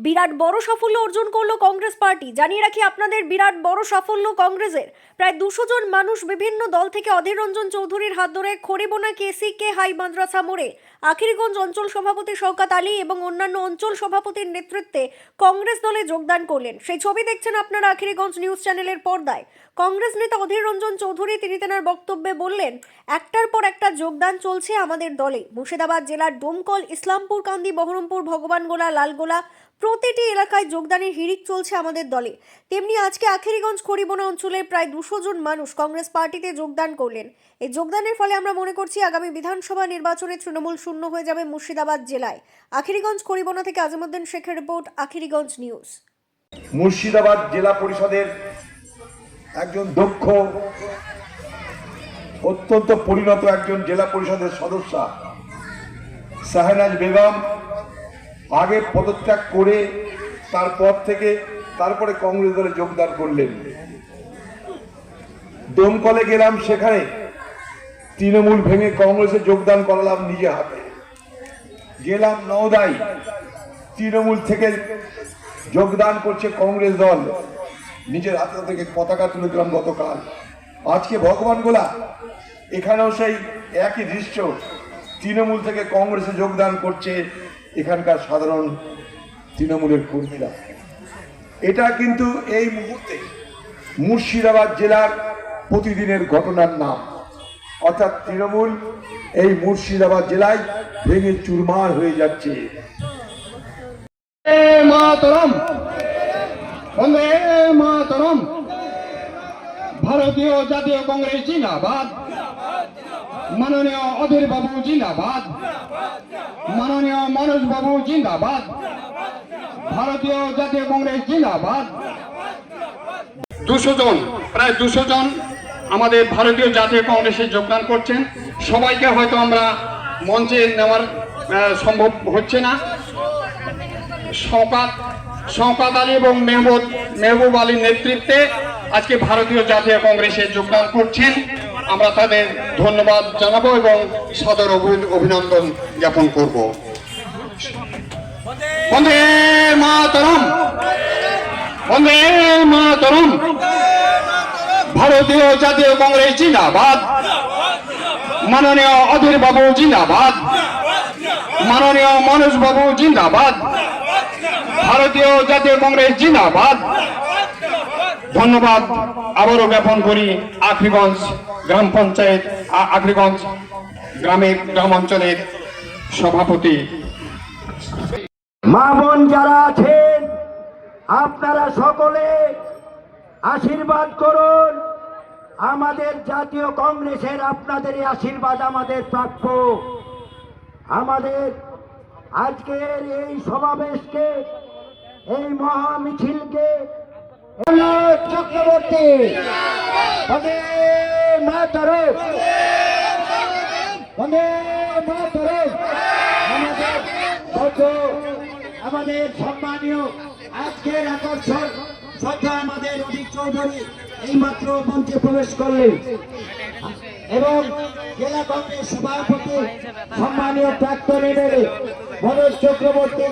বিরাট বড় সাফল্য অর্জন করলো কংগ্রেস পার্টি। জানিয়ে রাখি আপনাদের, বিরাট বড় সাফল্য কংগ্রেসের। প্রায় 200 জন মানুষ বিভিন্ন দল থেকে অধীর রঞ্জন চৌধুরীর হাত ধরে খড়িবোনা কেসিকে হাই মাদ্রাসা মোড়ে আখিরগঞ্জ অঞ্চল সভাপতি শওকত আলী এবং অন্যান্য অঞ্চল সভাপতির নেতৃত্বে কংগ্রেস দলে যোগদান করলেন। সেই ছবি দেখছেন আপনারা আখিরগঞ্জ নিউজ চ্যানেলের পর্দায়। কংগ্রেস নেতা অধীর রঞ্জন চৌধুরী তিনি তেনার বক্তব্যে বললেন, একটার পর একটা যোগদান চলছে আমাদের দলে। মুর্শিদাবাদ জেলার ডোমকল, ইসলামপুর কান্দি, বহরমপুর, ভগবানগোলা, লালগোলা প্রতিটি এলাকায় যোগদানের হিড়িক চলছে আমাদের দলে। তেমনি আজকে আখিরগঞ্জ খড়িবোনা অঞ্চলের প্রায় 200 জন মানুষ কংগ্রেস পার্টিতে যোগদান করলেন। এই যোগদানের ফলে আমরা মনে করছি আগামী বিধানসভা নির্বাচনে তৃণমূল শূন্য হয়ে যাবে মুর্শিদাবাদ জেলায়। আখিরগঞ্জ খড়িবোনা থেকে আজিমউদ্দিন শেখের রিপোর্ট, আখিরগঞ্জ নিউজ। মুর্শিদাবাদ জেলা পরিষদের একজন দক্ষ, অত্যন্ত পরিণত একজন জেলা পরিষদের সদস্য শাহনাজ বেগম আগে পদত্যাগ করে তারপরে কংগ্রেস দলে যোগদান করলেন। দমকলে গেলাম, সেখানে তৃণমূল ভেঙে কংগ্রেসে যোগদান করালাম নিজে হাতে। গেলাম নওদাই, তৃণমূল থেকে যোগদান করছে কংগ্রেস দল, নিজের হাতে থেকে পতাকা তুলে দিলাম গতকাল। আজকে ভগবানগোলা, এখানেও সেই একই দৃশ্য, তৃণমূল থেকে কংগ্রেসে যোগদান করছে এখানকার সাধারণ তৃণমূলের কর্মীরা। এটা কিন্তু এই মুহূর্তে মুর্শিদাবাদ জেলার প্রতিদিনের ঘটনার নাম। অর্থাৎ তৃণমূল এই মুর্শিদাবাদ জেলায় ভেঙে চুরমার হয়ে যাচ্ছে। মাতরম, বন্দে মাতরম। ভারতীয় জাতীয় কংগ্রেস জিন্দাবাদ। মাননীয় অধীর বাবু জিন্দাবাদ। মাননীয় মনোজ বাবু জিন্দাবাদ। ভারতীয় জাতীয় কংগ্রেস জিন্দাবাদ। 200 জন, প্রায় 200 জন আমাদের ভারতীয় জাতীয় কংগ্রেসে যোগদান করছেন। সবাইকে হয়তো আমরা মঞ্চে নেওয়ার সম্ভব হচ্ছে না। শওকত আলী এবং মেহবুব আলীর নেতৃত্বে আজকে ভারতীয় জাতীয় কংগ্রেসে যোগদান করছেন। আমরা তাদের ধন্যবাদ জানাবো এবং সাদর অভিনন্দন জ্ঞাপন করব। বন্দে মাতরম, বন্দে মাতরম। ভারতীয় জাতীয় কংগ্রেস জিন্দাবাদ। মাননীয় অধীর বাবু জিন্দাবাদ। মাননীয় মনোজ বাবু জিন্দাবাদ। ভারতীয় জাতীয় কংগ্রেস জিন্দাবাদ। ধন্যবাদ আবারও জ্ঞাপন করি আখিরগঞ্জ গ্রাম পঞ্চায়েত, আখিরগঞ্জ গ্রাম অঞ্চলের সভাপতি। মা বোন যারা আছেন, আপনারা সকলে আশীর্বাদ করুন। আমাদের জাতীয় কংগ্রেসের আপনাদের আশীর্বাদ আমাদের প্রাপ্য। আমাদের আজকের এই সমাবেশকে, এই মহা মিছিলকে চক্রবর্তী বন্দে মাতরম, বন্দে মাতরম। আমাদের সম্মানীয় আজকের আকর্ষণ শ্রদ্ধা আমাদের অধীর চৌধুরী এইমাত্র মঞ্চে প্রবেশ করলেন এবং জেলা কংগ্রেস সভাপতি সম্মানীয় প্রাক্তন এমএলএ মনোজ চক্রবর্তী।